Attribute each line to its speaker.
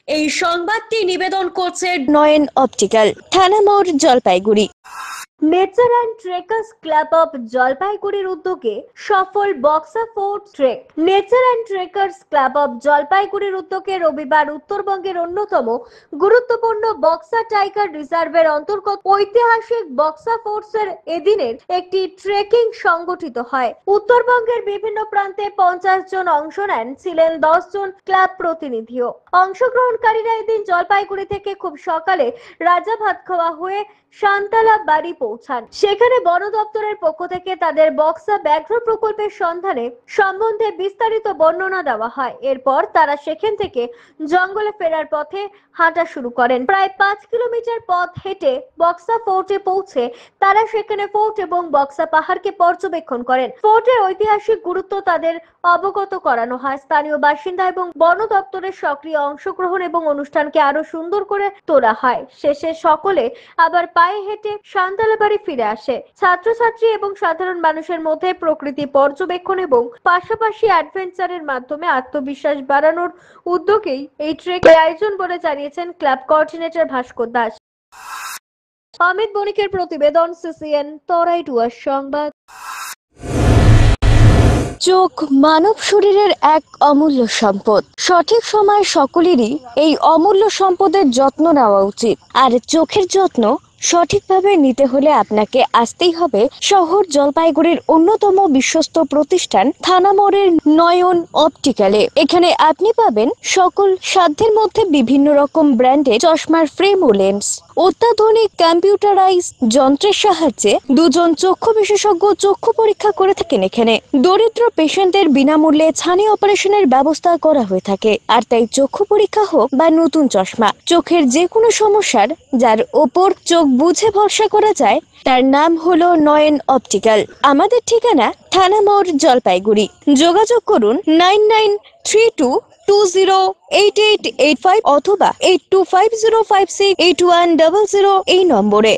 Speaker 1: এই সংবাদটি নিবেদন করছে নয়ন অপটিক্যাল, থানা মোড়, Jalpaiguri. Nature and trekkers club of জলপাইগুড়ির উদ্যোগে সফল Buxa fort trek. Nature and trekkers club of জলপাইগুড়ির উদ্যোগে রবিবার উত্তরবঙ্গের অন্যতম গুরুত্বপূর্ণ বক্সা টাইগার রিজার্ভের অন্তর্গত ঐতিহাসিক বক্সা ফোর্টসের এদিনের একটি ট্রেকিং সংগঠিত হয়। উত্তরবঙ্গের বিভিন্ন প্রান্তে 50 জন অংশ নেন, ছিলেন 10 জন ক্লাব প্রতিনিধিও। অংশগ্রহণকারীরা এদিন জলপাইগুড়ি থেকে খুব সকালে রাজা ভাত খাওয়া হয়ে শান্তালা বাড়ি পৌঁছান। সেখানে বন দপ্তরের পক্ষ থেকে তাদের বক্সা ব্যাঘ্র প্রকল্পের সন্ধানে সম্বন্ধে বিস্তারিত বর্ণনা দেওয়া হয়। এরপর তারা সেখান থেকে জঙ্গলে ফেরার পথে হাঁটা শুরু করেন। প্রায় 5 কিলোমিটার পথ হেঁটে বক্সা ফোর্টে পৌঁছে তারা সেখানে ফোর্ট এবং বক্সা পাহাড়কে পর্যবেক্ষণ করেন। ফোর্টের ঐতিহাসিক গুরুত্ব তাদের অবগত করানো হয়। স্থানীয় বাসিন্দা এবং বন দপ্তরের সক্রিয় অংশগ্রহণ এবং অনুষ্ঠানকে আরো সুন্দর করে তোলা হয়। শেষে সকলে আবার পায়ে হেঁটে শান্তালা বাড়ি ফিরে আসে। ছাত্রছাত্রী এবং সাধারণ মানুষের মধ্যে প্রকৃতি পর্যবেক্ষণ এবং পাশাপাশি অ্যাডভেঞ্চারের মাধ্যমে আত্মবিশ্বাস বাড়ানোর উদ্যোগেই এই ট্রেকের আয়োজন বলে জানিয়েছেন ক্লাব কোঅর্ডিনেটর ভাস্কর দাস। অমিত বণিকের প্রতিবেদন, সিসিএন তরাইটুয়ার সংবাদ। চোখ মানব শরীরের এক অমূল্য সম্পদ। সঠিক সময় সকলেরই এই অমূল্য সম্পদের যত্ন নেওয়া উচিত। আর চোখের যত্ন সঠিকভাবে নিতে হলে আপনাকে আসতেই হবে শহর জলপাইগুড়ির অন্যতম বিশ্বস্ত প্রতিষ্ঠান থানা মোড়ের নয়ন অপটিক্যালে। এখানে আপনি পাবেন সকল সাধ্যের মধ্যে বিভিন্ন রকম ব্র্যান্ডের চশমার ফ্রেম ও লেন্স। অত্যাধুনিক কম্পিউটারাইজ যন্ত্রের সাহায্যে দুজন চক্ষু বিশেষজ্ঞ চক্ষু পরীক্ষা করে থাকেন। এখানে দরিদ্র পেশেন্টদের বিনামূল্যে ছানি অপারেশনের ব্যবস্থা করা হয়ে থাকে। আর তাই চক্ষু পরীক্ষা হোক বা নতুন চশমা, চোখের যে কোনো সমস্যার যার ওপর চোখ বুঝে ভরসা করা যায় তার নাম হলো নয়ন অপটিক্যাল। আমাদের ঠিকানা থানা মোড়, জলপাইগুড়ি। যোগাযোগ করুন 9932208885 অথবা 8250568100 এই নম্বরে।